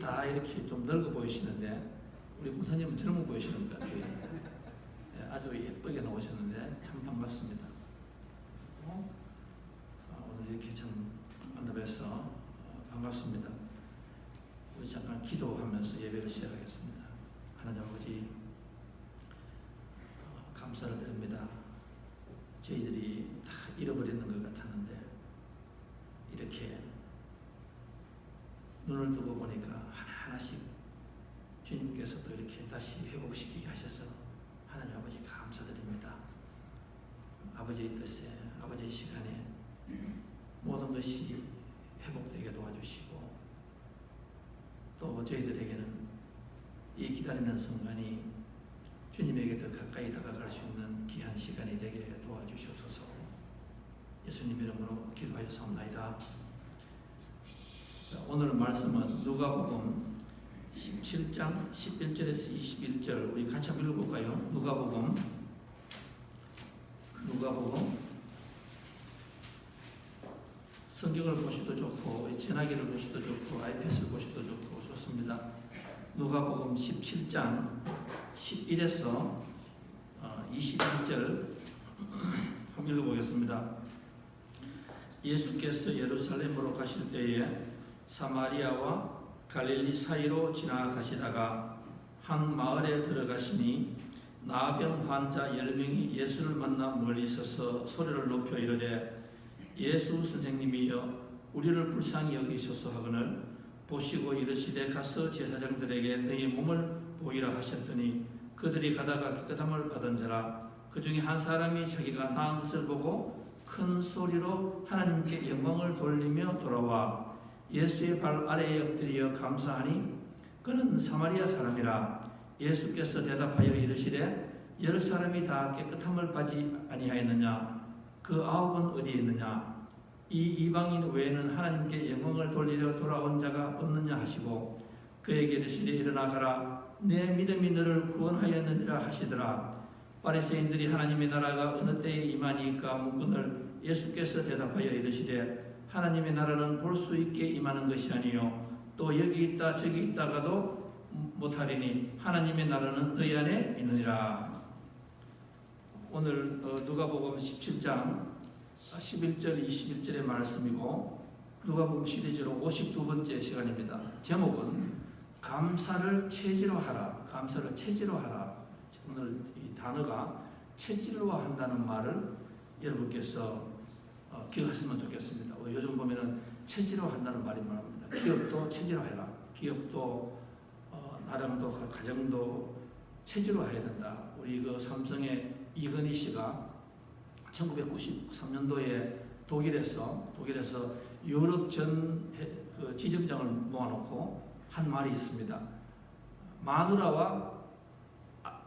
다 이렇게 좀 늙어 보이시는데 우리 목사님은 젊어 보이시는 것 같아요. 예, 아주 예쁘게 나오셨는데 참 반갑습니다. 오늘 이렇게 참 만나뵈서 반갑습니다. 우리 잠깐 기도하면서 예배를 시작하겠습니다. 하나님 아버지, 감사를 드립니다. 저희들이 다 잃어버리는 것 같았는데 이렇게 눈을 뜨고 보니까 하나하나씩 주님께서 또 이렇게 다시 회복시키게 하셔서 하나님 아버지 감사드립니다. 아버지의 뜻에, 아버지의 시간에 모든 것이 회복되게 도와주시고 또 저희들에게는 이 기다리는 순간이 주님에게 더 가까이 다가갈 수 있는 귀한 시간이 되게 도와주시옵소서. 예수님 이름으로 기도하였사옵나이다. 오늘 말씀은 누가복음 17장 11절에서 21절 우리 같이 한번 읽어볼까요? 누가복음 성경을 보셔도 좋고 전화기를 보셔도 좋고 아이패드를 보셔도 좋고 좋습니다. 누가복음 17장 11에서 22절 한번 읽어보겠습니다. 예수께서 예루살렘으로 가실 때에 사마리아와 갈릴리 사이로 지나가시다가 한 마을에 들어가시니 나병 환자 10명이 예수를 만나 멀리 서서 소리를 높여 이르되 예수 선생님이여 우리를 불쌍히 여기소서 하거늘 보시고 이르시되 가서 제사장들에게 너희 몸을 보이라 하셨더니 그들이 가다가 깨끗함을 받은 자라. 그 중에 한 사람이 자기가 나은 것을 보고 큰 소리로 하나님께 영광을 돌리며 돌아와 예수의 발 아래에 엎드려 감사하니 그는 사마리아 사람이라. 예수께서 대답하여 이르시되 10사람이 다 깨끗함을 받지 아니하였느냐? 그 9은 어디에 있느냐? 이 이방인 외에는 하나님께 영광을 돌리려 돌아온 자가 없느냐 하시고 그에게 이르시되 일어나 가라 내 믿음이 너를 구원하였느니라 하시더라. 바리새인들이 하나님의 나라가 어느 때에 임하니까 묻거늘 예수께서 대답하여 이르시되 하나님의 나라는 볼 수 있게 임하는 것이 아니요 또 여기 있다 저기 있다가도 못하리니 하나님의 나라는 너희 안에 있느니라. 오늘 누가복음 17장 11절 21절의 말씀이고 누가복음 시리즈로 52번째 시간입니다. 제목은 감사를 체질로 하라. 감사를 체질로 하라. 오늘 이 단어가 체질로한다는 말을 여러분께서 기억하시면 좋겠습니다. 요즘 보면은 체질화한다는 말이 말합니다. 기업도 체질화해라. 기업도 나름도 가정도 체질화해야 된다. 우리 그 삼성의 이건희 씨가 1993년도에 독일에서 유럽 전 그 지점장을 모아놓고 한 말이 있습니다. 마누라와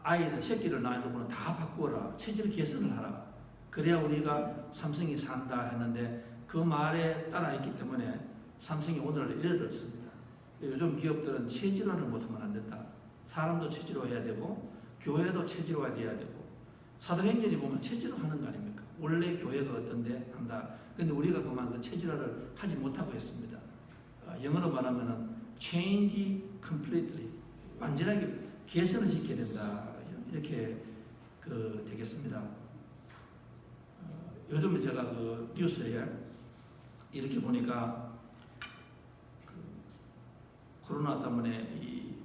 아이들 새끼를 낳아놓고는 다 바꾸어라. 체질 개선을 하라. 그래야 우리가 삼성이 산다 했는데 그 말에 따라했기 때문에 삼성이 오늘을 이르렀습니다. 요즘 기업들은 체질화를 못하면 안 된다. 사람도 체질화해야 되고 교회도 체질화해야 되고 사도행전이 보면 체질화하는 거 아닙니까? 원래 교회가 어떤데 한다. 그런데 우리가 그만 그 체질화를 하지 못하고 있습니다. 영어로 말하면은 change completely 완전하게 개선을 시켜야 된다. 이렇게 되겠습니다. 요즘에 제가 그 뉴스에 이렇게 보니까 코로나 때문에 이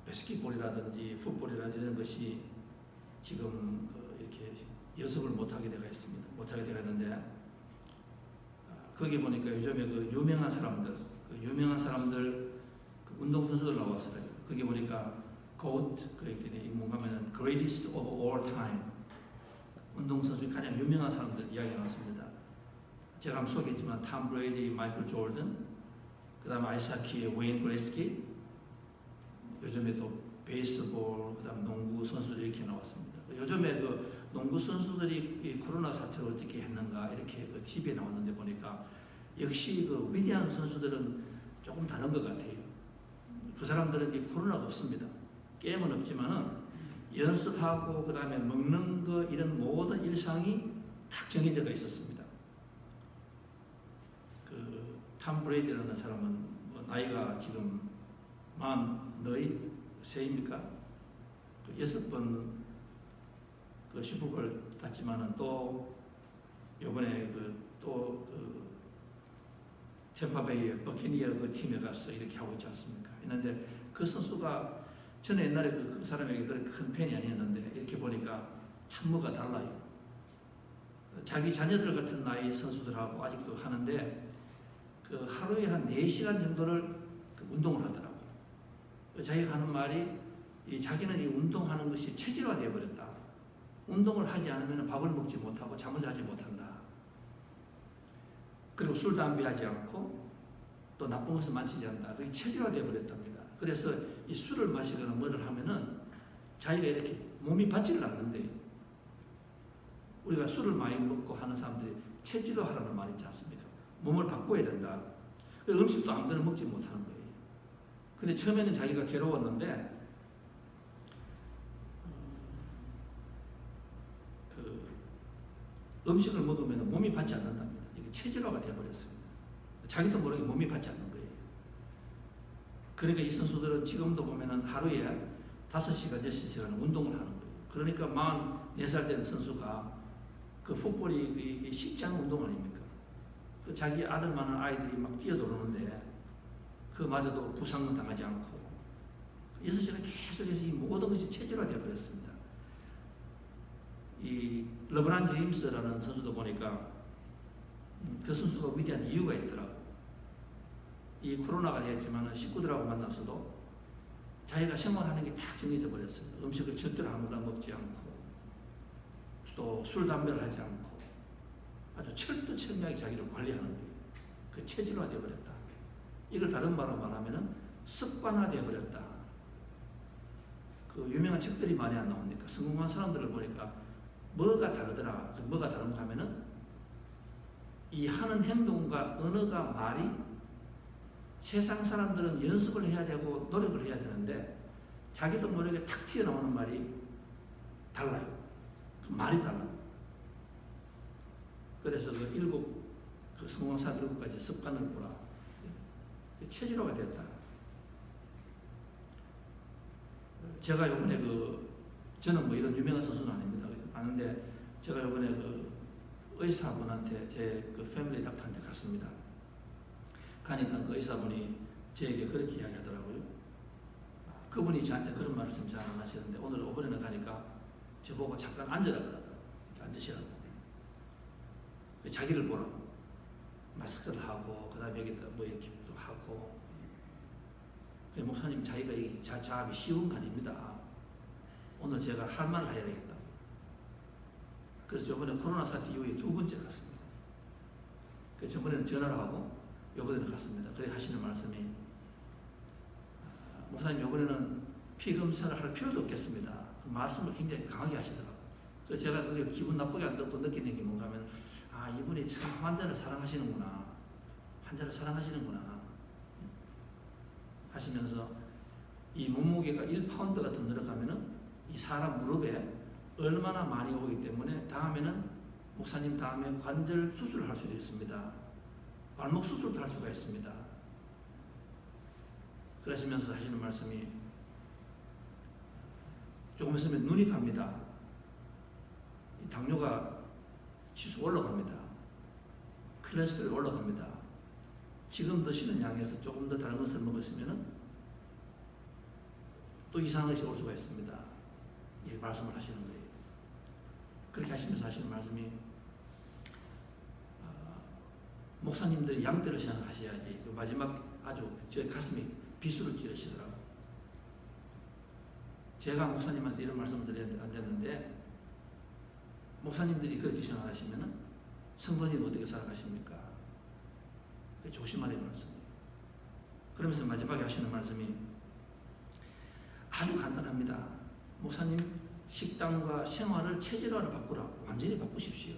바스켓볼이라든지 풋볼이라든지 이런 것이 지금 이렇게 연습을 못하게 되어 있습니다. 못하게 되었는데 거기 보니까 요즘에 그 유명한 사람들 그 운동선수들 나왔어요. 거기 보니까 GOAT, 뭔가면은 Greatest of All Time 운동선수 가장 유명한 사람들 이야기가 나왔습니다. 제가 한번 소개했지만 톰 브레이디, 마이클 조던, 그 다음에 아이스하키의 웨인 그레스키, 요즘에 또 베이스볼, 그 다음 농구 선수들이 이렇게 나왔습니다. 요즘에 그 농구 선수들이 이 코로나 사태를 어떻게 했는가 이렇게 그 TV에 나왔는데 보니까 역시 그 위대한 선수들은 조금 다른 것 같아요. 그 사람들은 이 코로나가 없습니다. 게임은 없지만은 연습하고 그 다음에 먹는 거 이런 모든 일상이 딱 정해져 있었습니다. 그 톰 브레이디라는 사람은 뭐 나이가 지금 43입니까? 6번 그 슈퍼볼 땄지만은 또 요번에 템파베이의 버키니어 그 팀에 가서 이렇게 하고 있지 않습니까? 있는데 그 선수가 저는 옛날에 그 사람에게 그렇게 큰 팬이 아니었는데 이렇게 보니까 참 뭐가 달라요. 자기 자녀들 같은 나이 선수들하고 아직도 하는데 그 하루에 한 4시간 정도를 그 운동을 하더라고. 자기가 하는 말이 자기는 이 운동하는 것이 체질화되어 버렸다. 운동을 하지 않으면 밥을 먹지 못하고 잠을 자지 못한다. 그리고 술, 담배 하지 않고 또 나쁜 것을 만지지 않는다. 그게 체질화되어 버렸답니다. 그래서 이 술을 마시거나 뭐를 하면은 자기가 이렇게 몸이 받지를 않는데 우리가 술을 많이 먹고 하는 사람들이 체질화하라는 말이 있지 않습니까? 몸을 바꿔야 된다. 음식도 아무데나 먹지 못하는 거예요. 근데 처음에는 자기가 괴로웠는데 음식을 먹으면 몸이 받지 않는답니다. 이게 체질화가 되어버렸습니다. 자기도 모르게 몸이 받지 않는 거예요. 그러니까 이 선수들은 지금도 보면은 하루에 5시간, 6시간 운동을 하는 거예요. 그러니까 44살 된 선수가 그 풋볼이 쉽지 않은 운동 아닙니까? 그 자기 아들만한 아이들이 막 뛰어들어오는데 그마저도 부상은 당하지 않고 6시간 계속해서 이 모든 것이 체질화 되어버렸습니다. 이 르브론 제임스라는 선수도 보니까 그 선수가 위대한 이유가 있더라고. 이 코로나가 되었지만 식구들하고 만났어도 자기가 생활하는 게 다 정해져 버렸습니다. 음식을 절대로 아무거나 먹지 않고 또 술, 담배를 하지 않고 아주 철두철미하게 자기를 관리하는 거예요. 그 체질화 되어버렸다. 이걸 다른 말로 말하면 습관화 되어버렸다. 그 유명한 책들이 많이 안 나옵니까? 성공한 사람들을 보니까 뭐가 다르더라. 뭐가 다른가 하면은 이 하는 행동과 언어가 말이 세상 사람들은 연습을 해야 되고 노력을 해야 되는데 자기도 모르게 탁 튀어나오는 말이 달라요. 그 말이 달라요. 그래서 그 성공사 7가지 습관을 보라. 체질화가 됐다. 제가 이번에 저는 뭐 이런 유명한 선수는 아닙니다. 아는데 제가 이번에 의사분한테 제 패밀리 닥터한테 갔습니다. 가니까 그 의사분이 저에게 그렇게 이야기하더라고요. 그분이 저한테 그런 말씀 잘 안 하시는데 이번에는 가니까 저보고 잠깐 앉으라 그러더라고요. 앉으시라고. 자기를 보라고. 마스크를 하고 그다음에 여기다 뭐 이렇게 또 하고. 목사님 자기가 이 작업이 쉬운 거 아닙니다. 오늘 제가 할 말을 해야 되겠다. 그래서 이번에 코로나 사태 이후에 2번째 갔습니다. 그래서 이번에는 전화를 하고 이번에는 갔습니다. 그래 하시는 말씀이 목사님 이번에는 피검사를 할 필요도 없겠습니다. 그 말씀을 굉장히 강하게 하시더라고요. 그래서 제가 그게 기분 나쁘게 안 듣고 느끼는 게 뭔가 하면 이분이 참 환자를 사랑하시는구나. 환자를 사랑하시는구나. 하시면서 이 몸무게가 1파운드가 더 늘어가면은 이 사람 무릎에 얼마나 많이 오기 때문에 다음에는 목사님 다음에 관절 수술을 할 수도 있습니다. 발목 수술도 할 수가 있습니다. 그러시면서 하시는 말씀이 조금 있으면 눈이 갑니다. 이 당뇨가 지수 올라갑니다. 콜레스테롤 올라갑니다. 지금 드시는 양에서 조금 더 다른 것을 먹으시면 또 이상한 것이 올 수가 있습니다. 이렇게 말씀을 하시는 거예요. 그렇게 하시면서 하시는 말씀이 목사님들이 양대로 생각하셔야지. 마지막 아주 제 가슴이 비수를 찌르시더라고요. 제가 목사님한테 이런 말씀을 드렸는데 안 됐는데 목사님들이 그렇게 생각하시면 성도님은 어떻게 살아가십니까? 조심하라는 말씀이에요. 그러면서 마지막에 하시는 말씀이 아주 간단합니다. 목사님 식단과 생활을 체질화를 바꾸라고 완전히 바꾸십시오.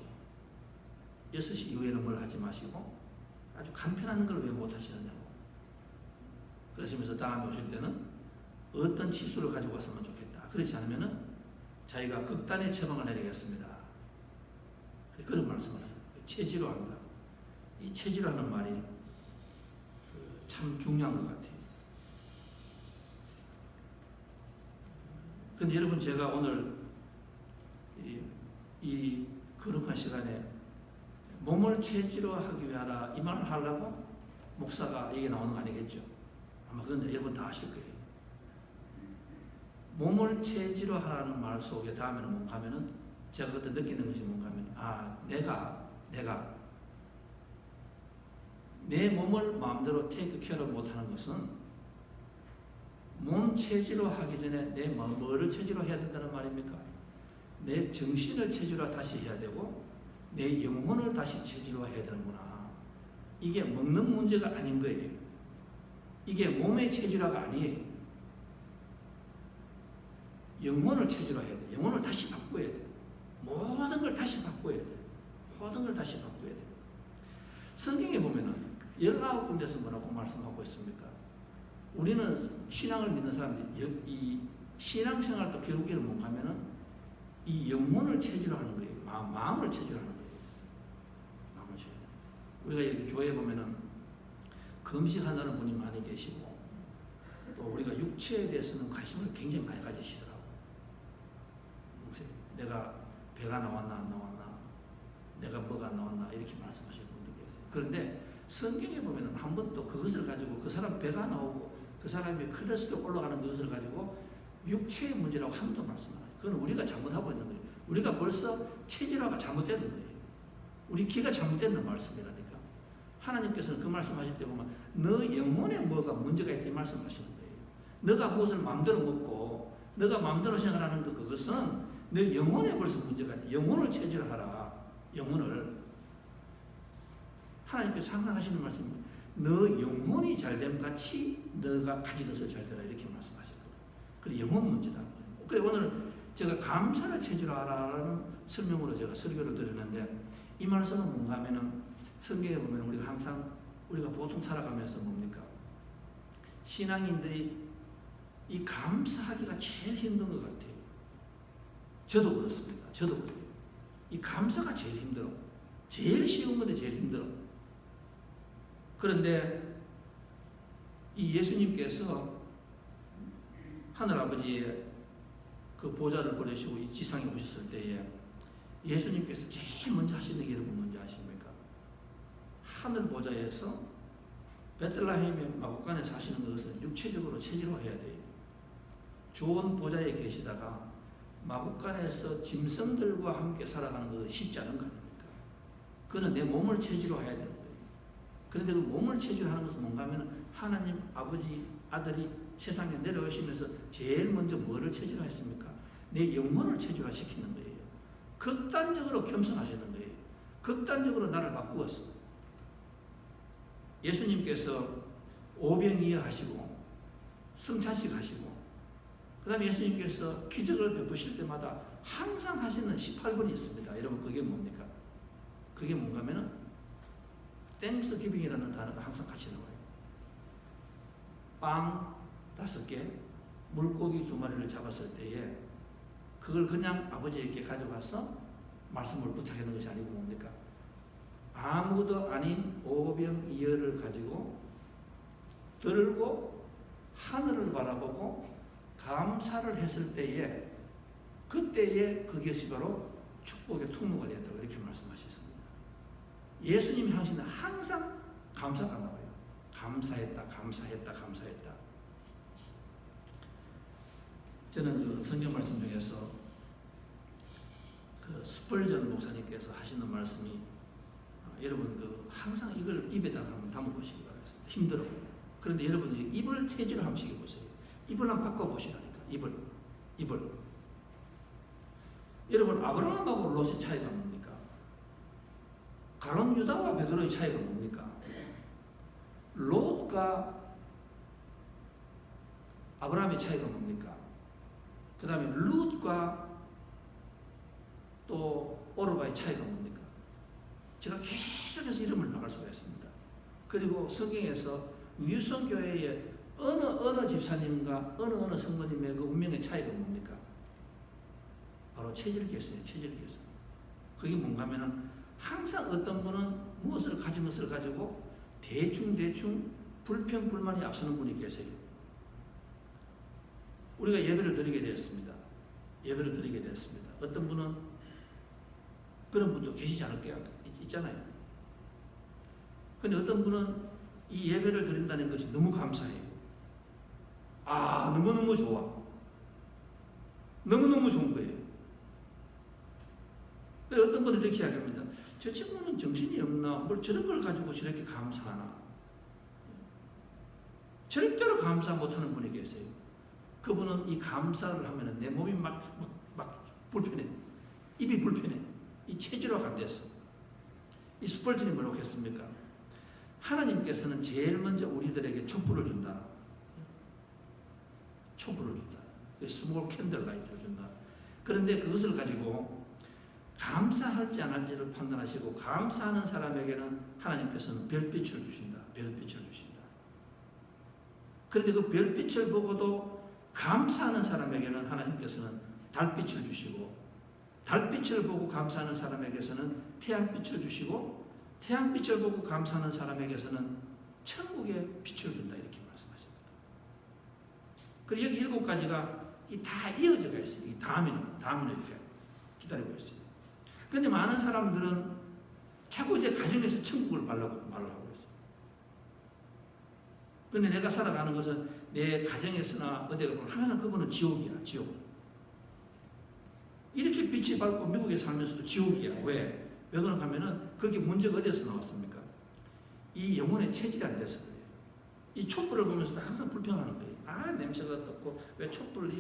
6시 이후에는 뭘 하지 마시고 아주 간편한 걸 왜 못 하시느냐고. 그러시면서 다음에 오실 때는 어떤 치수를 가지고 왔으면 좋겠다. 그렇지 않으면 자기가 극단의 처방을 내리겠습니다. 그런 말씀을 해요. 체질화한다. 이 체질화하는 말이 참 중요한 것 같아요. 근데 여러분 제가 오늘 이 거룩한 시간에 몸을 체질화하기 위하라 이 말을 하려고 목사가 얘기 나오는 거 아니겠죠? 아마 그건 여러분 다 아실 거예요. 몸을 체질화하라는 말 속에 다음에는 뭔가 하면은 제가 그때 느끼는 것이 뭔가 하면 내가 내 몸을 마음대로 테이크 케어를 못하는 것은 몸 체질화하기 전에 내 뭐를 체질화해야 된다는 말입니까? 내 정신을 체질화 다시 해야 되고 내 영혼을 다시 체질화해야 되는구나. 이게 먹는 문제가 아닌 거예요. 이게 몸의 체질화가 아니에요. 영혼을 체질화해야 돼. 영혼을 다시 바꿔야 돼. 모든 걸 다시 바꿔야 돼. 모든 걸 다시 바꿔야 돼. 성경에 보면은 19군데서 뭐라고 말씀하고 있습니까? 우리는 신앙을 믿는 사람들이 이 신앙생활도 결국에는 뭔가 하면은 이 영혼을 체질화하는 거예요. 마음을 체질화하는 거예요. 마음을 체질화. 우리가 여기 교회에 보면은 금식한다는 분이 많이 계시고 또 우리가 육체에 대해서는 관심을 굉장히 많이 가지시더라고요. 내가 배가 나왔나 안 나왔나, 내가 뭐가 나왔나 이렇게 말씀하시는 분도 계세요. 그런데 성경에 보면은 한 번도 그것을 가지고 그 사람 배가 나오고 그 사람의 콜레스테롤 올라가는 것을 가지고 육체의 문제라고 한 번도 말씀 안 해요. 그건 우리가 잘못하고 있는 거예요. 우리가 벌써 체질화가 잘못되는 거예요. 우리 기가 잘못되는 말씀이라니까. 하나님께서는 그 말씀하실 때 보면 너 영혼에 뭐가 문제가 있다 이 말씀하시는 거예요. 너가 무엇을 마음대로 먹고 너가 마음대로 생각하는 그것은 너 영혼에 벌써 문제가 있다. 영혼을 체질화하라. 영혼을. 하나님께서 항상 하시는 말씀입니다. 너 영혼이 잘됨 같이 너가 가진 것을 잘 되라 이렇게 말씀하셨거든요. 그래 영혼 문제다. 그래 오늘 제가 감사를 체질화하라는 설명으로 제가 설교를 드렸는데 이 말씀은 뭔가 하면은 성경에 보면 우리가 항상 우리가 보통 살아가면서 뭡니까? 신앙인들이 이 감사하기가 제일 힘든 것 같아요. 저도 그렇습니다. 저도 그래요. 이 감사가 제일 힘들어. 제일 쉬운 건데 제일 힘들어. 그런데 이 예수님께서 하늘아버지의 그 보좌를 버리시고 이 지상에 오셨을 때에 예수님께서 제일 먼저 하시는 게 여러분 뭔지 아십니까? 하늘 보좌에서 베들레헴의 마구간에 사시는 것은 육체적으로 체질화해야 돼요. 좋은 보좌에 계시다가 마구간에서 짐승들과 함께 살아가는 것은 쉽지 않은 거 아닙니까? 그는 내 몸을 체질화해야 되는 거예요. 그런데 그 몸을 체질화하는 것은 뭔가 하면 하나님 아버지 아들이 세상에 내려오시면서 제일 먼저 뭐를 체질화했습니까? 내 영혼을 체질화시키는 거예요. 극단적으로 겸손하시는 거예요. 극단적으로 나를 바꾸었어. 예수님께서 오병이어 하시고 성찬식 하시고 그 다음에 예수님께서 기적을 베푸실 때마다 항상 하시는 18번이 있습니다. 여러분 그게 뭡니까? 그게 뭔가 하면은 땡스기빙이라는 단어가 항상 같이 나와요. 빵 5개, 물고기 2마리를 잡았을 때에 그걸 그냥 아버지에게 가져가서 말씀을 부탁하는 것이 아니고 뭡니까? 아무도 아닌 오병이어를 가지고 들고 하늘을 바라보고 감사를 했을 때에 그때에 그것이 바로 축복의 통로가 된다고 이렇게 말씀하셨습니다. 예수님이 하시는 항상 감사가 나와요. 감사했다, 감사했다, 감사했다. 저는 그 성경 말씀 중에서 그 스펄전 목사님께서 하시는 말씀이 여러분 그 항상 이걸 입에다가 한번 담아보시기 바랍니다. 힘들어요. 그런데 여러분 입을 체질로 한번 시켜보세요. 입을 한번 바꿔보시라니까. 입을. 여러분 아브라함하고 롯의 차이가 뭡니까? 가론 유다와 베드로의 차이가 뭡니까? 롯과 아브라함의 차이가 뭡니까? 그 다음에 룻과 또 오르바의 차이가 뭡니까? 제가 계속해서 이름을 나갈 수가 있습니다. 그리고 성경에서 뉴성 교회의 어느 집사님과 어느 성모님의 그 운명의 차이가 뭡니까? 바로 체질 개선이에요. 체질 개선. 그게 뭔가 하면은 항상 어떤 분은 무엇을 가진 것을 가지고 대충 불평 불만이 앞서는 분이 계세요. 우리가 예배를 드리게 되었습니다. 예배를 드리게 됐습니다. 어떤 분은 그런 분도 계시지 않을 게 있잖아요. 근데 어떤 분은 이 예배를 드린다는 것이 너무 감사해요. 아, 너무너무 좋아. 너무너무 좋은 거예요. 그래서 어떤 분은 이렇게 이야기합니다. 저 친구는 정신이 없나? 뭘 저런 걸 가지고 저렇게 감사하나? 절대로 감사 못하는 분이 계세요. 그분은 이 감사를 하면 내 몸이 막 불편해. 입이 불편해. 이 체질화가 안 됐어. 이 스펄전이 뭐라고 했습니까? 하나님께서는 제일 먼저 우리들에게 촛불을 준다. 촛불을 준다. 스몰 캔들 라이트를 준다. 그런데 그것을 가지고 감사할지 안 할지를 판단하시고 감사하는 사람에게는 하나님께서는 별빛을 주신다. 별빛을 주신다. 그런데 그 별빛을 보고도 감사하는 사람에게는 하나님께서는 달빛을 주시고 달빛을 보고 감사하는 사람에게서는 태양빛을 주시고 태양빛을 보고 감사하는 사람에게서는 천국의 빛을 준다. 이렇게 말씀하십니다. 그리고 여기 7가지가 다 이어져가 있어요. 이 다미노 이펙트 기다리고 있어요. 그런데 많은 사람들은 자꾸 이제 가정에서 천국을 말을 하고 있어요. 그런데 내가 살아가는 것은 내 가정에서나 어디가 보면 항상 그분은 지옥이야. 지옥. 이렇게 빛이 밝고 미국에 살면서도 지옥이야. 왜? 왜 그런가 하면은 거기 문제가 어디에서 나왔습니까? 이 영혼의 체질이 안 돼서 그래요. 이 촛불을 보면서도 항상 불평하는 거예요. 아, 냄새가 떴고 왜 촛불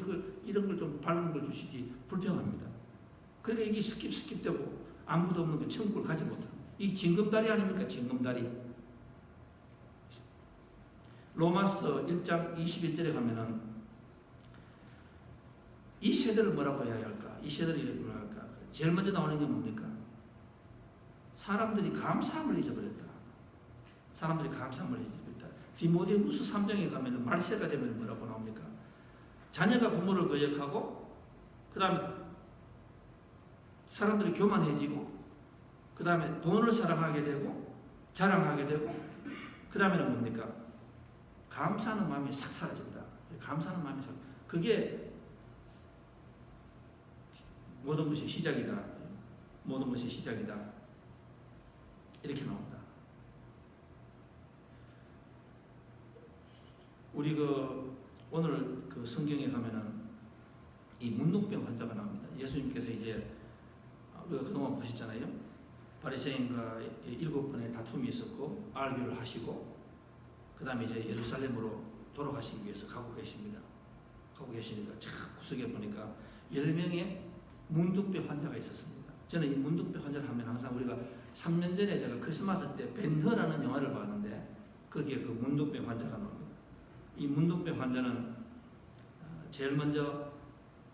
이런 걸 좀 밝은 걸 주시지 불평합니다. 그러니까 이게 스킵되고 아무도 없는 게 천국을 가지 못하는 이 징검다리 아닙니까? 징검다리. 로마서 1장 21절에 가면은 이 세대를 뭐라고 해야 할까? 이 세대를 뭐라고 할까? 제일 먼저 나오는 게 뭡니까? 사람들이 감사함을 잊어버렸다. 사람들이 감사함을 잊어버렸다. 디모데후서 3장에 가면은 말세가 되면 뭐라고 나옵니까? 자녀가 부모를 거역하고 그 다음에 사람들이 교만해지고 그 다음에 돈을 사랑하게 되고 자랑하게 되고 그 다음에는 뭡니까? 감사하는 마음이 싹 사라진다. 감사하는 마음이 싹. 그게 모든 것이 시작이다. 모든 것이 시작이다. 이렇게 나온다. 우리 오늘 성경에 가면은 이 문둥병 환자가 나옵니다. 예수님께서 이제 우리가 그동안 보셨잖아요. 바리새인과 7번의 다툼이 있었고 알교를 하시고 그 다음에 이제 예루살렘으로 돌아가시기 위해서 가고 계십니다. 가고 계시니까 참 구석에 보니까 10명의 문둥병 환자가 있었습니다. 저는 이 문둥병 환자를 하면 항상 우리가 3년 전에 제가 크리스마스 때 벤허라는 영화를 봤는데 거기에 그 문둥병 환자가 나옵니다. 이 문둥병 환자는 제일 먼저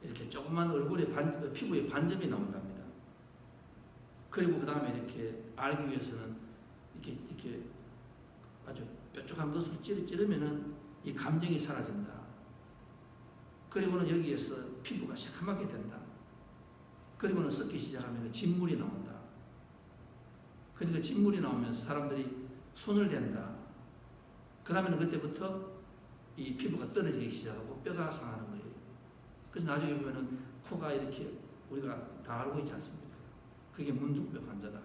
이렇게 조그만 얼굴에 피부에 반점이 나온답니다. 그리고 그 다음에 이렇게 알기 위해서는 이렇게 아주 뾰족한 것을 찌르면은 이 감정이 사라진다. 그리고는 여기에서 피부가 새카맣게 된다. 그리고는 썩기 시작하면 진물이 나온다. 그러니까 진물이 나오면서 사람들이 손을 댄다. 그러면 그때부터 이 피부가 떨어지기 시작하고 뼈가 상하는 거예요. 그래서 나중에 보면은 코가 이렇게 우리가 다 알고 있지 않습니까? 그게 문둥병 환자다.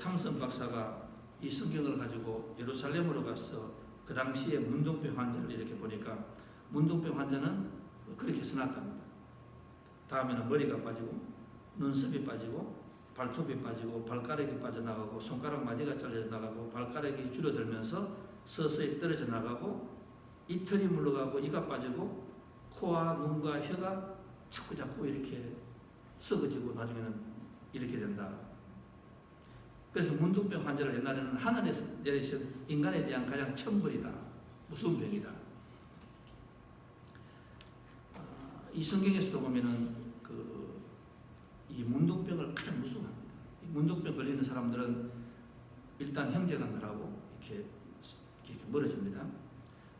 탐슨 박사가 이 성경을 가지고 예루살렘으로 가서 그 당시에 문둥병 환자를 이렇게 보니까 문둥병 환자는 그렇게 써놨답니다. 다음에는 머리가 빠지고 눈썹이 빠지고 발톱이 빠지고 발가락이 빠져나가고 손가락 마디가 잘려져 나가고 발가락이 줄어들면서 서서히 떨어져 나가고 이털이 물러가고 이가 빠지고 코와 눈과 혀가 자꾸 이렇게 썩어지고 나중에는 이렇게 된다. 그래서 문둥병 환자를 옛날에는 하늘에서 내리신 인간에 대한 가장 천벌이다. 무서운 병이다. 이 성경에서도 보면은 이 문둥병을 가장 무서워합니다. 문둥병 걸리는 사람들은 일단 형제간들하고 이렇게 멀어집니다.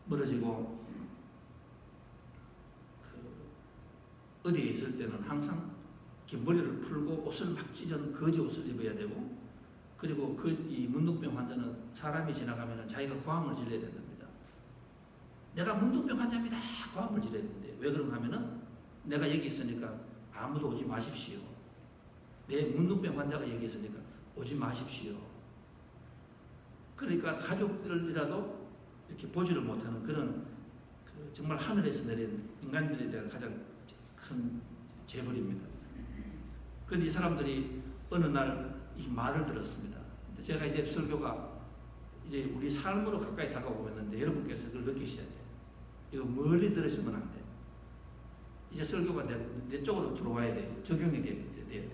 멀어지고 어디에 있을 때는 항상 이렇게 머리를 풀고 옷을 막 찢은 거지 옷을 입어야 되고 그리고 이 문둥병 환자는 사람이 지나가면 자기가 구함을 질러야 된답니다. 내가 문둥병 환자입니다. 고함을 지르야 되는데 왜 그런가 하면은 내가 여기 있으니까 아무도 오지 마십시오. 내 문둥병 환자가 여기 있으니까 오지 마십시오. 그러니까 가족들이라도 이렇게 보지를 못하는 그런 정말 하늘에서 내린 인간들에 대한 가장 큰 재벌입니다. 그런데 이 사람들이 어느 날 이 말을 들었습니다. 제가 이제 설교가 이제 우리 삶으로 가까이 다가오고 있는데 여러분께서 그걸 느끼셔야 돼요. 이거 멀리 들으시면 안 돼요. 이제 설교가 내 쪽으로 들어와야 돼요. 적용이 돼야 돼요.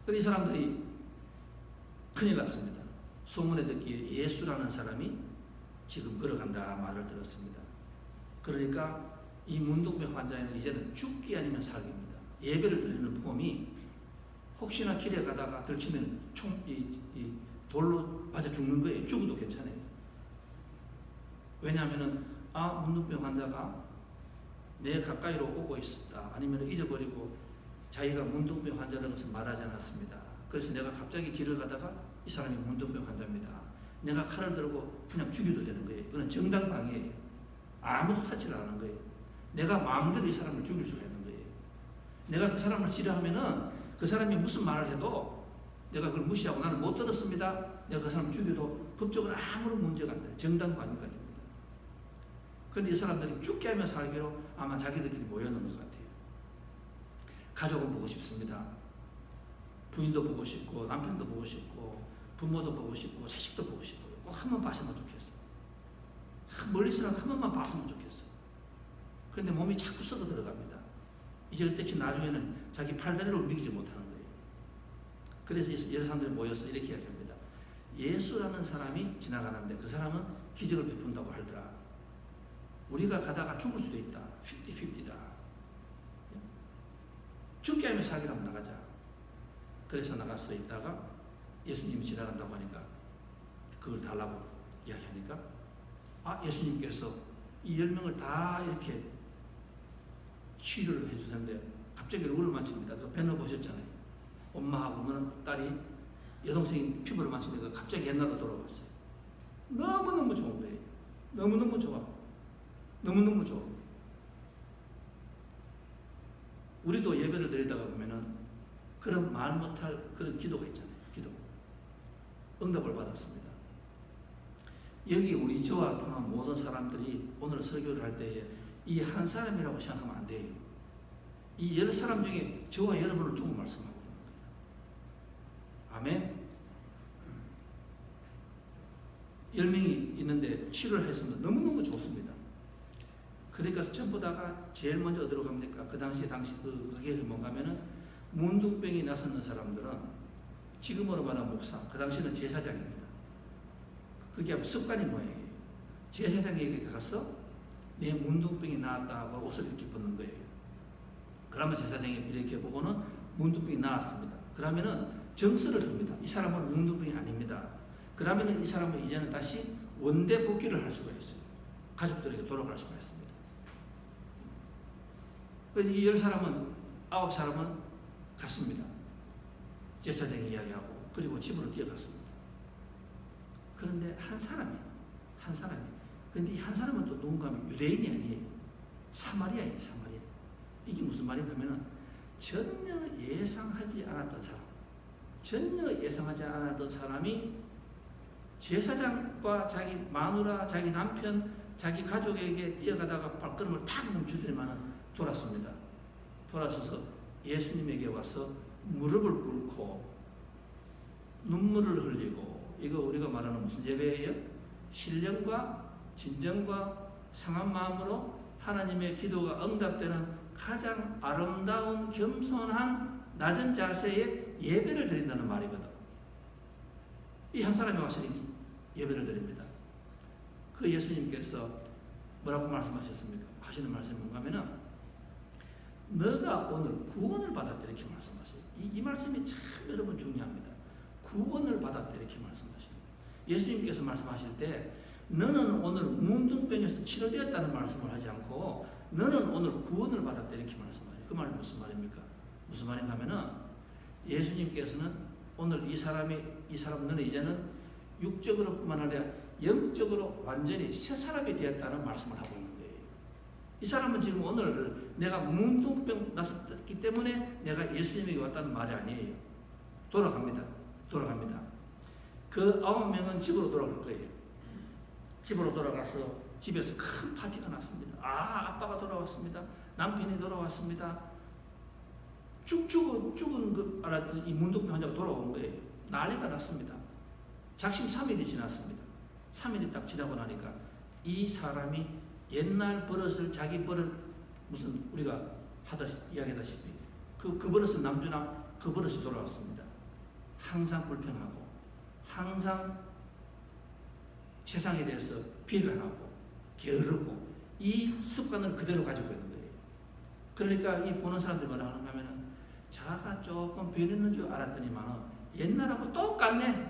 그런데 이 사람들이 큰일 났습니다. 소문에 듣기에 예수라는 사람이 지금 걸어간다 말을 들었습니다. 그러니까 이 문둥병 환자는 이제는 죽기 아니면 살기입니다. 예배를 드리는 폼이 혹시나 길에 가다가 들키면 돌로 맞아 죽는 거예요. 죽어도 괜찮아요. 왜냐하면 문둥병 환자가 내 가까이로 오고 있었다. 아니면 잊어버리고 자기가 문둥병 환자라는 것을 말하지 않았습니다. 그래서 내가 갑자기 길을 가다가 이 사람이 문둥병 환자입니다. 내가 칼을 들고 그냥 죽여도 되는 거예요. 그건 정당방위예요. 아무도 타치를 안 하는 거예요. 내가 마음대로 이 사람을 죽일 수가 있는 거예요. 내가 그 사람을 싫어하면은 그 사람이 무슨 말을 해도 내가 그걸 무시하고 나는 못 들었습니다. 내가 그 사람을 죽여도 법적으로 아무런 문제가 안 돼요. 정당방위가 됩니다. 그런데 이 사람들이 죽게 하며 살기로 아마 자기들끼리 모여있는 것 같아요. 가족은 보고 싶습니다. 부인도 보고 싶고 남편도 보고 싶고 부모도 보고 싶고 자식도 보고 싶고 꼭 한 번 봤으면 좋겠어. 멀리서라도 한 번만 봤으면 좋겠어. 그런데 몸이 자꾸 썩어 들어갑니다. 이제 특히 나중에는 자기 팔다리를 움직이지 못하는 거예요. 그래서 여러 사람들이 모여서 이렇게 이야기합니다. 예수라는 사람이 지나가는데 그 사람은 기적을 베푼다고 하더라. 우리가 가다가 죽을 수도 있다. 50-50다. 죽게 하면 살기로 한번 나가자. 그래서 나가서 있다가 예수님이 지나간다고 하니까 그걸 달라고 이야기하니까 예수님께서 이 10명을 다 이렇게 치료를 해주는데 갑자기 얼굴을 만집니다. 그 배너 보셨잖아요. 엄마하고 딸이 여동생이 피부를 만지니까 갑자기 옛날로 돌아왔어요. 너무너무 좋은 거예요. 너무너무 좋아. 너무너무 좋아. 우리도 예배를 드리다가 보면은 그런 말 못할 그런 기도가 있잖아요. 기도. 응답을 받았습니다. 여기 우리 저와 포함한 모든 사람들이 오늘 설교를 할 때에 이 한 사람이라고 생각하면 안 돼요. 이 여러 사람 중에 저와 여러분을 두고 말씀하고 있는 거예요. 아멘. 10명이 있는데 치료를 했으면 너무너무 좋습니다. 그러니까 전부 다가 제일 먼저 어디로 갑니까? 그 그게 뭔가 하면은 문둥병이 나섰는 사람들은 지금으로 말하면 목사, 그 당시는 제사장입니다. 그게 습관이 뭐예요? 제사장에게 가서 내 문둥병이 나았다고 옷을 이렇게 벗는 거예요. 그러면 제사장이 이렇게 보고는 문둥병이 나았습니다. 그러면은 정서를 줍니다. 이 사람은 문둥병이 아닙니다. 그러면은 이 사람은 이제는 다시 원대 복귀를 할 수가 있어요. 가족들에게 돌아갈 수가 있습니다. 이 10사람은 9사람은 갔습니다. 제사장이 이야기하고 그리고 집으로 뛰어갔습니다. 그런데 한 사람이 그런데 이 한 사람은 또 누군가 하면 유대인이 아니에요. 사마리아예요. 사마리아. 이게 무슨 말인가 하면은 전혀 예상하지 않았던 사람이 제사장과 자기 마누라, 자기 남편, 자기 가족에게 뛰어가다가 발걸음을 탁 멈추더니만은 돌았습니다. 돌아서서 예수님에게 와서 무릎을 꿇고 눈물을 흘리고, 이거 우리가 말하는 무슨 예배예요? 신령과 진정과 상한 마음으로 하나님의 기도가 응답되는 가장 아름다운 겸손한 낮은 자세의 예배를 드린다는 말이거든. 이 한 사람이 와서 예배를 드립니다. 그 예수님께서 뭐라고 말씀하셨습니까? 하시는 말씀이 뭔가 하면은 너가 오늘 구원을 받았다 이렇게 말씀하셔요. 이 말씀이 참 여러분 중요합니다. 구원을 받았다 이렇게 말씀하십니다. 예수님께서 말씀하실 때 너는 오늘 문둥병에서 치료되었다는 말씀을 하지 않고 너는 오늘 구원을 받았다 이렇게 말씀하셔요. 그 말이 무슨 말입니까? 무슨 말인가 하면은 예수님께서는 오늘 이 사람 너는 이제는 육적으로뿐만 아니라 영적으로 완전히 새 사람이 되었다는 말씀을 하고 있는 거예요. 이 사람은 지금 오늘 내가 문둥병 났었기 때문에 내가 예수님에게 왔다는 말이 아니에요. 돌아갑니다. 그 9명은 집으로 돌아갈 거예요. 집으로 돌아가서 집에서 큰 파티가 났습니다. 아빠가 돌아왔습니다. 남편이 돌아왔습니다. 죽은 그 알았던 이 문둥병 환자가 돌아온 거예요. 난리가 났습니다. 작심 3일이 지났습니다. 3일이 딱 지나고 나니까 이 사람이 옛날 버릇을 자기 버릇 무슨 우리가 이야기하다시피 그 버릇은 남주나 그 버릇이 돌아왔습니다. 항상 불평하고 항상 세상에 대해서 비관하고 게으르고 이 습관을 그대로 가지고 있는 거예요. 그러니까 이 보는 사람들이 뭐라 하는가 하면은 자가 조금 변했는 줄 알았더니만은 옛날하고 똑같네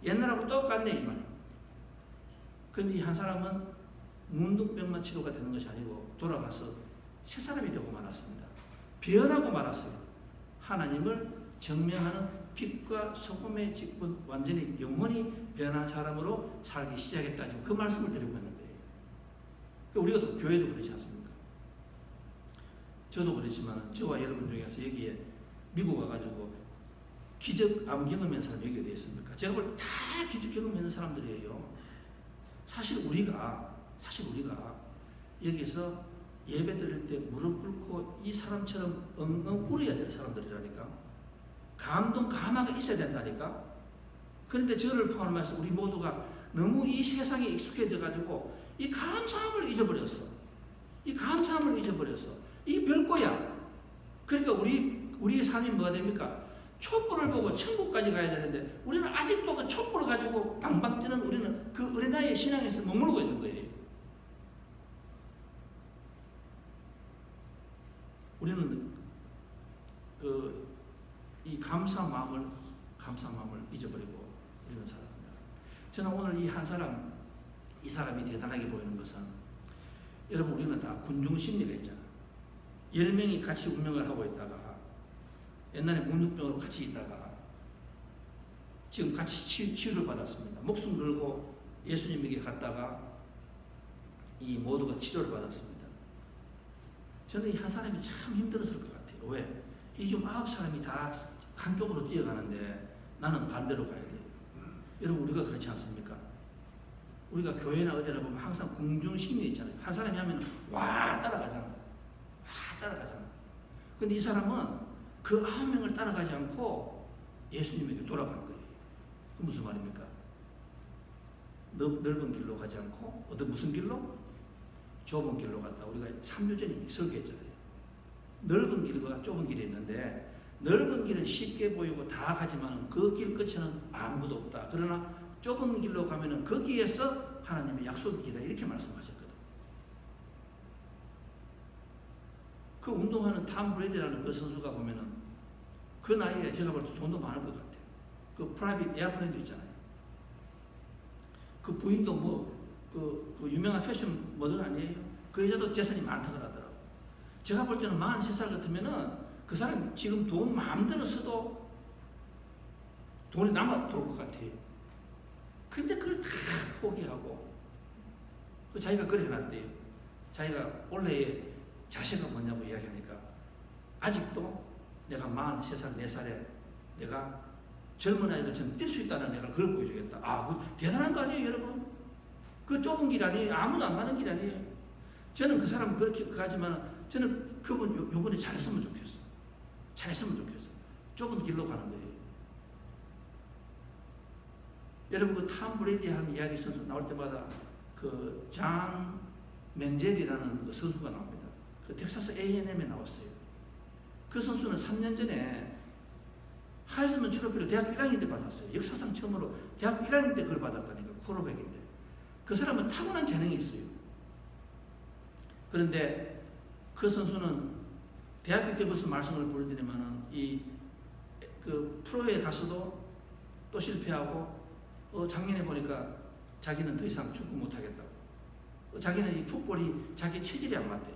이 말이에요. 그런데 이 한 사람은 문둥병만 치료가 되는 것이 아니고 돌아가서 새 사람이 되고 말았습니다. 변하고 말았어요. 하나님을 정명하는 빛과 소금의 직분 완전히 영혼이 변한 사람으로 살기 시작했다. 지금 그 말씀을 드리고 있는 거예요. 우리가 또 교회도 그렇지 않습니까? 저도 그렇지만 저와 여러분 중에서 여기에 미국 와가지고 기적 암 경험한 사람이 여기에 되어 있습니까? 제가 볼 때 다 기적 경험하는 사람들이에요. 사실 우리가 여기서 예배 드릴 때 무릎 꿇고 이 사람처럼 엉엉 울어야 될 사람들이라니까. 감화가 있어야 된다니까. 그런데 저를 포함해서 우리 모두가 너무 이 세상에 익숙해져 가지고 이 감사함을 잊어버렸어. 이 별거야. 그러니까 우리의 삶이 뭐가 됩니까? 촛불을 보고 천국까지 가야 되는데 우리는 아직도 그 촛불을 가지고 방방 뛰는 우리는 그 어린아이의 신앙에서 머무르고 있는 거예요. 우리는 이 감사 마음을 잊어버리고 우리는 살아갑니다. 저는 오늘 이 사람이 대단하게 보이는 것은 여러분 우리는 다 군중 심리가 있잖아. 10명이 같이 운명을 하고 있다가 옛날에 문둥병으로 같이 있다가 지금 같이 치유를 받았습니다. 목숨 걸고 예수님에게 갔다가 이 모두가 치료를 받았습니다. 저는 이 한 사람이 참 힘들었을 것 같아요. 왜? 이 좀 9사람이 다 한쪽으로 뛰어가는데 나는 반대로 가야 돼요. 여러분 우리가 그렇지 않습니까? 우리가 교회나 어디나 보면 항상 공중심이 있잖아요. 한 사람이 하면 와 따라가잖아. 근데 이 사람은 그 9명을 따라가지 않고 예수님에게 돌아간 거예요. 그 무슨 말입니까? 넓은 길로 가지 않고 무슨 길로? 좁은 길로 갔다. 우리가 3주 전에 설교했잖아요. 넓은 길과 좁은 길이 있는데 넓은 길은 쉽게 보이고 다 가지만 그 길 끝에는 아무도 없다. 그러나 좁은 길로 가면은 거기에서 하나님의 약속이 기다. 이렇게 말씀하셨거든. 그 운동하는 탐 브레이드라는 그 선수가 보면은 그 나이에 제가 볼 때 돈도 많을 것 같아요. 그 프라이빗 에어플레인도 있잖아요. 그 부인도 그 유명한 패션 모델 아니에요? 그 여자도 재산이 많다 그러더라고요. 제가 볼 때는 43살 같으면은 그 사람 지금 돈 마음대로 써도 돈이 남아 돌 것 같아요. 근데 그걸 다 포기하고 자기가 그래 해놨대요. 자기가 원래의 자세가 뭐냐고 이야기하니까 아직도 내가 43살, 4살에 내가 젊은 아이들처럼 뛸 수 있다는 내가 그걸 보여주겠다. 그 대단한 거 아니에요, 여러분? 그 좁은 길 아니에요. 아무도 안 가는 길 아니에요. 저는 그 사람은 그렇게 가지만 저는 그분 요번에 잘했으면 좋겠어. 좁은 길로 가는 거예요. 여러분 그 탐 브레이디 하는 이야기 선수 나올 때마다 그 잔 맨젤이라는 그 선수가 나옵니다. 그 텍사스 A&M에 나왔어요. 그 선수는 3년 전에 하이스먼 트로피를 대학교 1학년 때 받았어요. 역사상 처음으로 대학교 1학년 때 그걸 받았다니까. 쿼터백인데. 그 사람은 타고난 재능이 있어요. 그런데 그 선수는 대학교 때 무슨 말씀을 부르더니만은 그 프로에 가서도 또 실패하고 작년에 보니까 자기는 더 이상 축구 못 하겠다고. 자기는 이 풋볼이 자기 체질이 안 맞대요.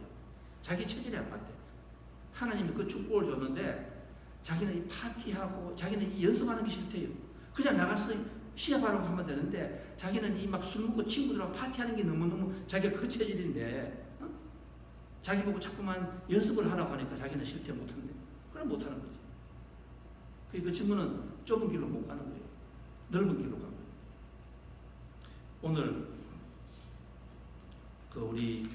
하나님이 그 축복을 줬는데 자기는 이 파티하고 자기는 이 연습하는 게 싫대요. 그냥 나가서 시합하라고 하면 되는데 자기는 이 막 술 먹고 친구들하고 파티하는 게 너무너무 자기가 그 체질인데 자기 보고 자꾸만 연습을 하라고 하니까 자기는 싫대 못한대. 그럼 못하는 거지. 그 친구는 좁은 길로 못 가는 거예요. 넓은 길로 가는 거예요. 오늘 우리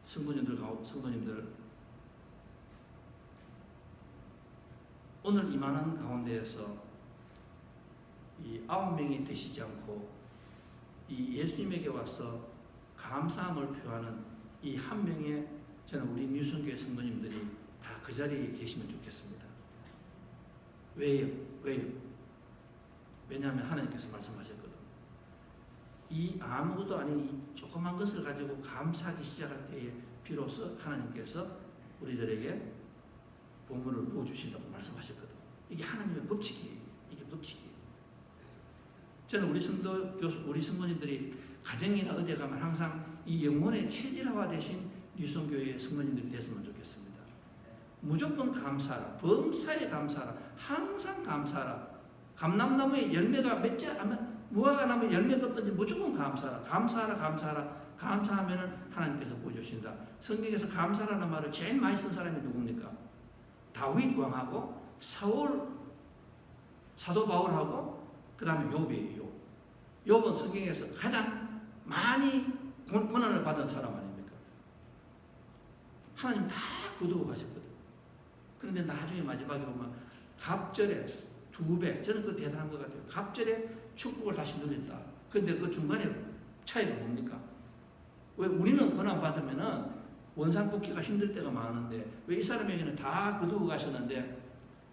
성도님들 오늘 임하는 가운데에서 이 9명이 되시지 않고 이 예수님에게 와서 감사함을 표하는 이 한 명의 저는 우리 뉴성교회 성도님들이 다 그 자리에 계시면 좋겠습니다. 왜요? 왜냐하면 하나님께서 말씀하셨거든. 이 아무것도 아닌 이 조그만 것을 가지고 감사하기 시작할 때에 비로소 하나님께서 우리들에게 보물을 부어주신다고 말씀하셨거든. 이게 하나님의 법칙이에요. 이게 법칙이에요. 저는 우리 성도님들이 가정이나 어디 가면 항상 이 영혼의 체질화 되신 뉴성교회의 성도님들이 됐으면 좋겠습니다. 무조건 감사하라. 범사에 감사하라. 항상 감사하라. 감람나무에 열매가 맺지 않으면 무화과 나무에 열매가 없든지 무조건 감사하라. 감사하면은 하나님께서 보여주신다. 성경에서 감사라는 말을 제일 많이 쓴 사람이 누굽니까? 다윗 왕하고 사도 바울하고 그 다음에 욥이에요. 욥은 성경에서 가장 많이 고난을 받은 사람 아닙니까? 하나님 다 거두고 가셨거든. 그런데 나중에 마지막에 보면 갑절에 2배, 저는 그거 대단한 것 같아요. 갑절에 축복을 다시 누린다. 그런데 그 중간에 차이가 뭡니까? 왜 우리는 고난 받으면은 원상 복귀가 힘들 때가 많은데 왜 이 사람에게는 다 거두고 가셨는데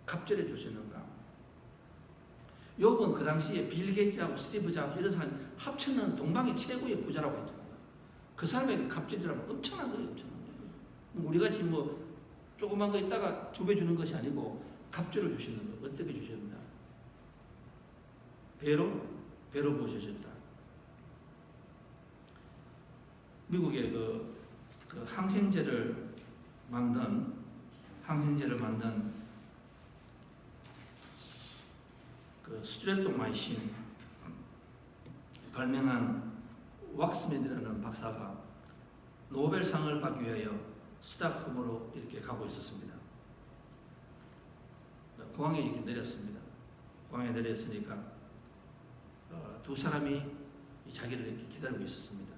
갑절에 주시는가? 욥은 그 당시에 빌 게이츠하고 스티브 잡스 이런 사람 합쳐는 동방의 최고의 부자라고 했잖아요. 그 사람에게 갑절이라면 엄청난 거예요. 엄청난 거예요. 우리같이 뭐 조그만 거 있다가 2배 주는 것이 아니고 갑절을 주시는 거예요. 어떻게 주셨나? 배로 보셔졌다. 미국의 그 항생제를 만든 그 스트랩토마이신 발명한 왁스맨이라는 박사가 노벨상을 받기 위하여 스톡홀름으로 이렇게 가고 있었습니다. 공항에 이렇게 내렸습니다. 공항에 내렸으니까 두 사람이 자기를 이렇게 기다리고 있었습니다.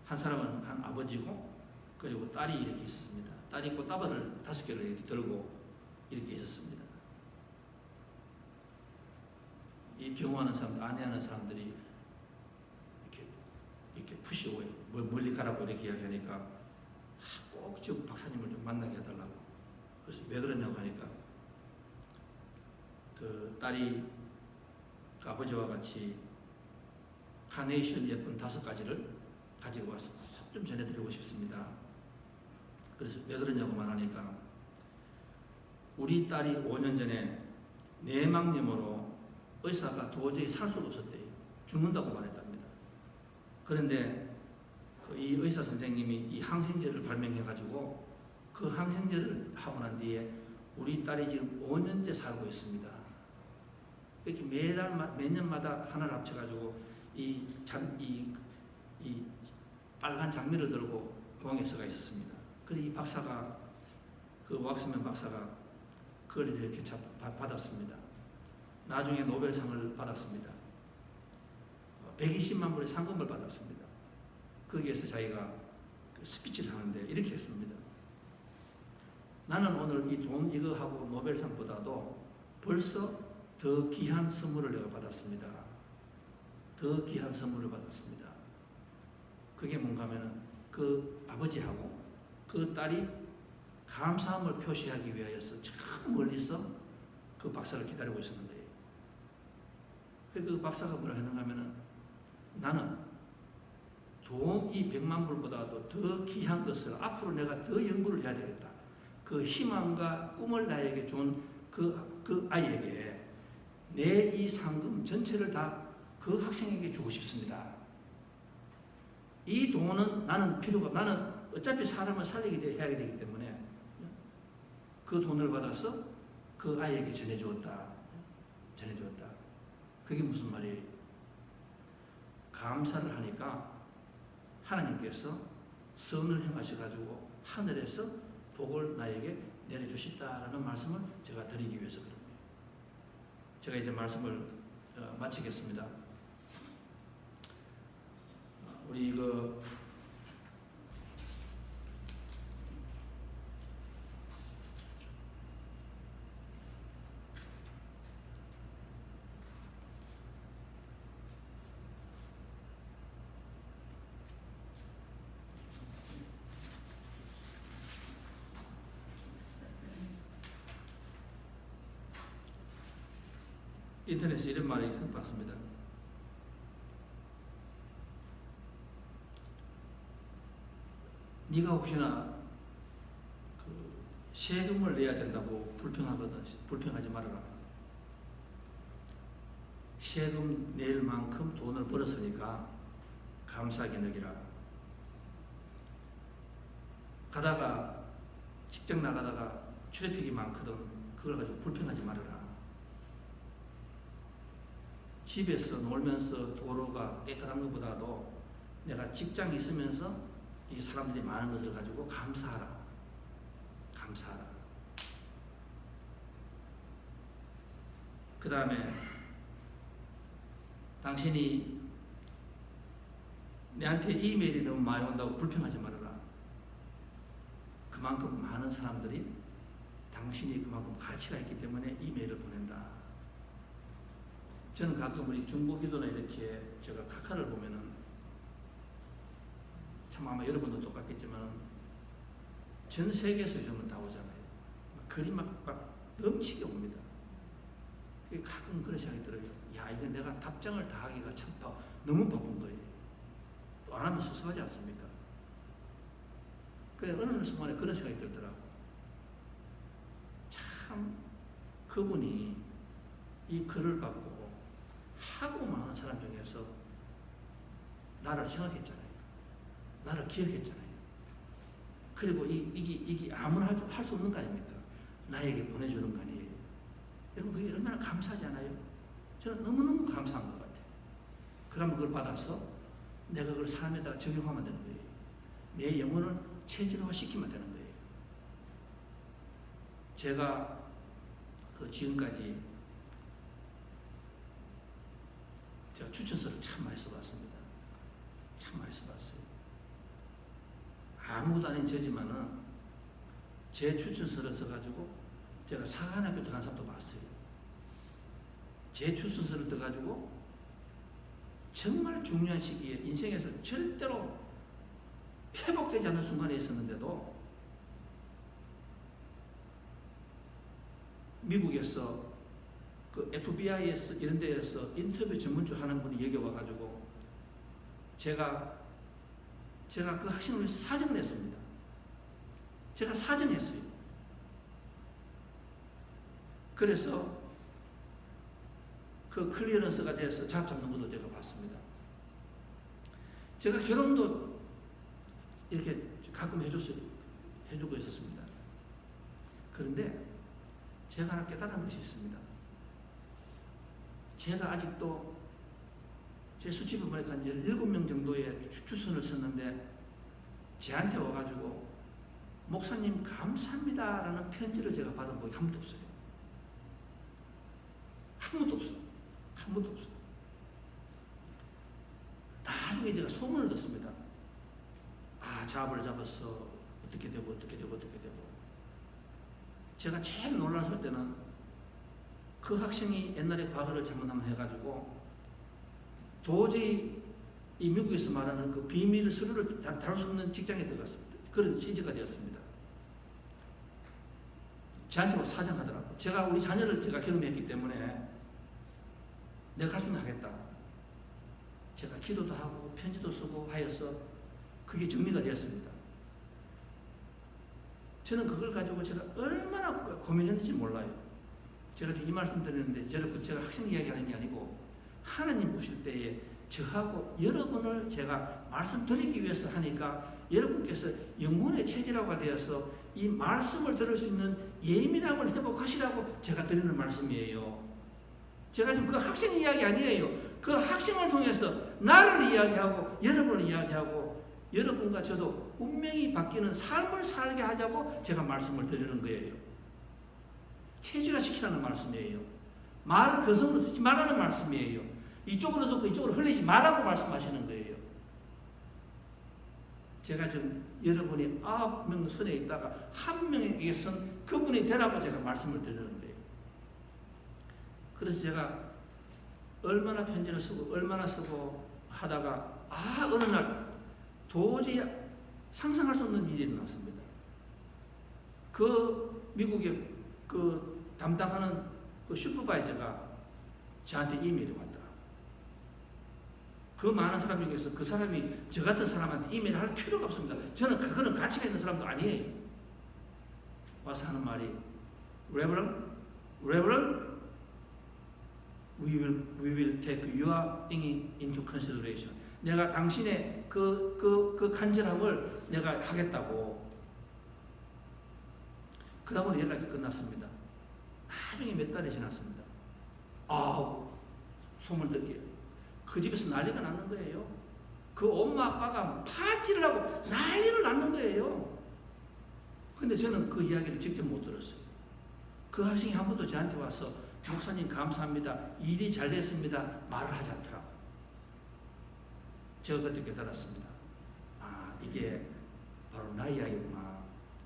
한 사람은 한 아버지고 그리고 딸이 이렇게 있었습니다. 딸이 꽃다발을 5개를 이렇게 들고 이렇게 있었습니다. 이 경호하는 사람들, 안내하는 사람들이 이렇게 푸시오에 멀리 가라고 이렇게 이야기하니까 꼭 저 박사님을 좀 만나게 해달라고. 그래서 왜 그러냐고 하니까 그 딸이 그 아버지와 같이 카네이션 예쁜 5가지를 가지고 와서 꼭 좀 전해드리고 싶습니다. 그래서 왜 그러냐고 말하니까 우리 딸이 5년 전에 뇌망염으로 의사가 도저히 살 수가 없었대요. 죽는다고 말했답니다. 그런데 이 의사 선생님이 이 항생제를 발명해가지고 그 항생제를 하고 난 뒤에 우리 딸이 지금 5년째 살고 있습니다. 이렇게 매년마다 하나를 합쳐가지고 이 빨간 장미를 들고 공항에 서가 있었습니다. 그래서 이 박사가 그 왁스맨 박사가 그걸 이렇게 받았습니다. 나중에 노벨상을 받았습니다. 120만 불의 상금을 받았습니다. 거기에서 자기가 그 스피치를 하는데 이렇게 했습니다. 나는 오늘 이 돈 이거 하고 노벨상보다도 벌써 더 귀한 선물을 내가 받았습니다. 더 귀한 선물을 받았습니다. 그게 뭔가 하면은 그 아버지하고 그 딸이 감사함을 표시하기 위하여서 참 멀리서 그 박사를 기다리고 있었는 거예요. 그래서 그 박사가 뭐라 했는가 하면은 나는 돈 이 100만 불보다도 더 귀한 것을 앞으로 내가 더 연구를 해야 되겠다. 그 희망과 꿈을 나에게 준 그 아이에게 내 이 상금 전체를 다 그 학생에게 주고 싶습니다. 이 돈은 나는 필요가, 나는 어차피 사람을 살리게 해야 되기 때문에 그 돈을 받아서 그 아이에게 전해주었다. 그게 무슨 말이에요? 감사를 하니까 하나님께서 선을 행하셔가지고 하늘에서 복을 나에게 내려주시다라는 말씀을 제가 드리기 위해서 그런 거예요. 제가 이제 말씀을 마치겠습니다. 우리 인터넷에 이런 말이 봤습니다. 네가 혹시나 세금을 내야 된다고 불평하지 말아라. 세금 낼 만큼 돈을 벌었으니까 감사하게 여기라. 직장 나가다가 트래픽이 많거든. 그걸 가지고 불평하지 말아라. 집에서 놀면서 도로가 깨끗한 것보다도 내가 직장에 있으면서 이 사람들이 많은 것을 가지고 감사하라. 그 다음에 당신이 내한테 이메일이 너무 많이 온다고 불평하지 말아라. 그만큼 많은 사람들이 당신이 그만큼 가치가 있기 때문에 이메일을 보낸다. 저는 가끔 우리 중보 기도나 이렇게 제가 카카를 보면은 참 아마 여러분도 똑같겠지만 전 세계에서 요즘은 다 오잖아요. 글이 막 넘치게 옵니다. 가끔 그런 생각이 들어요. 야, 이거 내가 답장을 다 하기가 참 너무 바쁜 거예요. 또 안 하면 섭섭하지 않습니까? 그래, 어느 순간에 그런 생각이 들더라고. 참, 그분이 이 글을 받고 하고 많은 사람 중에서 나를 생각했잖아요. 나를 기억했잖아요. 그리고 이게 아무나 할 수 없는 거 아닙니까? 나에게 보내주는 거 아니에요. 여러분, 그게 얼마나 감사하지 않아요? 저는 너무너무 감사한 것 같아요. 그러면 그걸 받아서 내가 그걸 삶에다 적용하면 되는 거예요. 내 영혼을 체질화 시키면 되는 거예요. 제가 지금까지 제가 추천서를 참 많이 써봤습니다. 참 많이 써봤어요. 아무것도 아닌 저지만은 제 추천서를 써가지고 제가 사관학교 들어간 사람도 봤어요. 제 추천서를 떠가지고 정말 중요한 시기에 인생에서 절대로 회복되지 않는 순간에 있었는데도 미국에서 그 FBI에서 이런 데에서 인터뷰 전문주 하는 분이 여기 와가지고 제가 그 학생을 위해서 사정을 했습니다. 제가 사정했어요. 그래서 그 클리어런스가 돼서 잡 잡는 것도 제가 봤습니다. 제가 결혼도 이렇게 가끔 해주고 있었습니다. 그런데 제가 하나 깨달은 것이 있습니다. 제가 아직도 제 수치를 보니까 한 17명 정도의 추선을 썼는데 제한테 와가지고 목사님 감사합니다 라는 편지를 제가 받은 분이 한 번도 없어요. 한 번도 없어요. 나중에 제가 소문을 듣습니다. 아, 잡을 잡았어. 어떻게 되고. 제가 제일 놀랐을 때는 그 학생이 옛날에 과거를 잘못하면 해가지고 도저히 이 미국에서 말하는 그 비밀 서류를 다룰 수 없는 직장에 들어갔습니다. 그런 취지가 되었습니다. 저한테 사정하더라고요. 제가 우리 자녀를 제가 경험했기 때문에 내가 할 수 있는 하겠다. 제가 기도도 하고 편지도 쓰고 하여서 그게 정리가 되었습니다. 저는 그걸 가지고 제가 얼마나 고민했는지 몰라요. 제가 지금 이 말씀 드리는데 여러분 제가 학생 이야기하는 게 아니고 하나님 보실 때에 저하고 여러분을 제가 말씀드리기 위해서 하니까 여러분께서 영혼의 체질화가 되어서 이 말씀을 들을 수 있는 예민함을 회복하시라고 제가 드리는 말씀이에요. 제가 지금 그 학생 이야기 아니에요. 그 학생을 통해서 나를 이야기하고 여러분을 이야기하고 여러분과 저도 운명이 바뀌는 삶을 살게 하자고 제가 말씀을 드리는 거예요. 체질화시키라는 말씀이에요. 말을 거성으로 듣지 말라는 말씀이에요. 이쪽으로 듣고 이쪽으로 흘리지 말라고 말씀하시는 거예요. 제가 지금 여러분이 9명 손에 있다가 한 명에게선 그분이 되라고 제가 말씀을 드리는 거예요. 그래서 제가 얼마나 편지를 쓰고 얼마나 쓰고 하다가 어느 날 도저히 상상할 수 없는 일이 일어났습니다. 그 미국의 그 담당하는 그 슈퍼바이저가 저한테 이메일이 왔더라고요. 그 많은 사람 중에서 그 사람이 저 같은 사람한테 이메일을 할 필요가 없습니다. 저는 그거는 가치가 있는 사람도 아니에요. 와서 하는 말이 Reverend, we will take your thing into consideration. 내가 당신의 그 간절함을 내가 하겠다고. 그러고 연락이 끝났습니다. 나중에 몇 달이 지났습니다. 소문 듣기에 그 집에서 난리가 났는 거예요. 그 엄마 아빠가 파티를 하고 난리를 났는 거예요. 근데 저는 그 이야기를 직접 못 들었어요. 그 학생이 한 번도 저한테 와서 목사님 감사합니다. 일이 잘 됐습니다. 말을 하지 않더라고요. 제가 그때 깨달았습니다. 이게 바로 나의 이야기구나.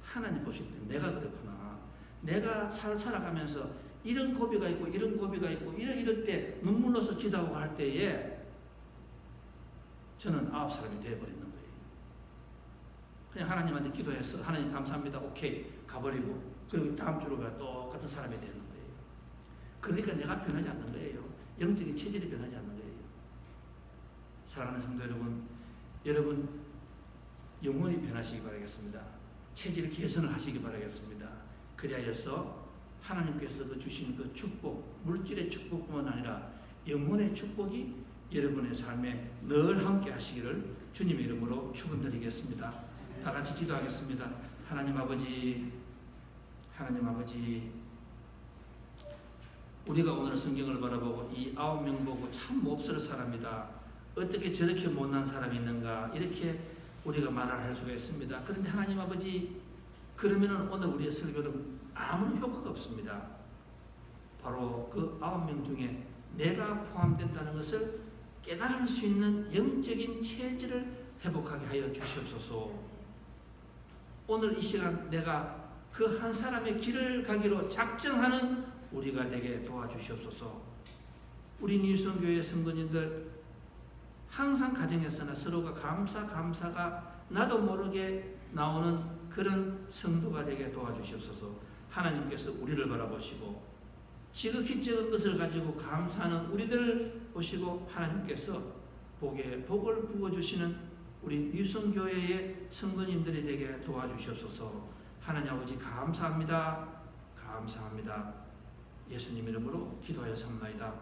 하나님 보실 때 내가 그렇구나. 내가 살아가면서 이런 고비가 있고 이런 고비가 있고 이럴 때 눈물 넣어서 기도하고 할 때에 저는 9사람이 되어버리는 거예요. 그냥 하나님한테 기도해서 하나님 감사합니다. 오케이 가버리고 그리고 다음 주로 똑같은 사람이 되는 거예요. 그러니까 내가 변하지 않는 거예요. 영적인 체질이 변하지 않는 거예요. 사랑하는 성도 여러분 영혼이 변하시기 바라겠습니다. 체질 개선을 하시기 바라겠습니다. 그리하여서 하나님께서 주신 그 축복, 물질의 축복뿐만 아니라 영혼의 축복이 여러분의 삶에 늘 함께 하시기를 주님의 이름으로 축원드리겠습니다. 다 같이 기도하겠습니다. 하나님 아버지, 우리가 오늘 성경을 바라보고 이 9명 보고 참 몹쓸 사람이다. 어떻게 저렇게 못난 사람이 있는가 이렇게 우리가 말을 할 수가 있습니다. 그런데 하나님 아버지, 그러면 오늘 우리의 설교는 아무런 효과가 없습니다. 바로 그 9명 중에 내가 포함된다는 것을 깨달을 수 있는 영적인 체질을 회복하게 하여 주시옵소서. 오늘 이 시간 내가 그 한 사람의 길을 가기로 작정하는 우리가 되게 도와주시옵소서. 우리 뉴성교회 성도님들 항상 가정에서나 서로가 감사가 나도 모르게 나오는 그런 성도가 되게 도와주시옵소서. 하나님께서 우리를 바라보시고 지극히 적은 것을 가지고 감사하는 우리들을 보시고 하나님께서 복을 부어주시는 우리 뉴성교회의 성도님들이 되게 도와주시옵소서. 하나님 아버지 감사합니다. 예수님 이름으로 기도하여 삼나이다.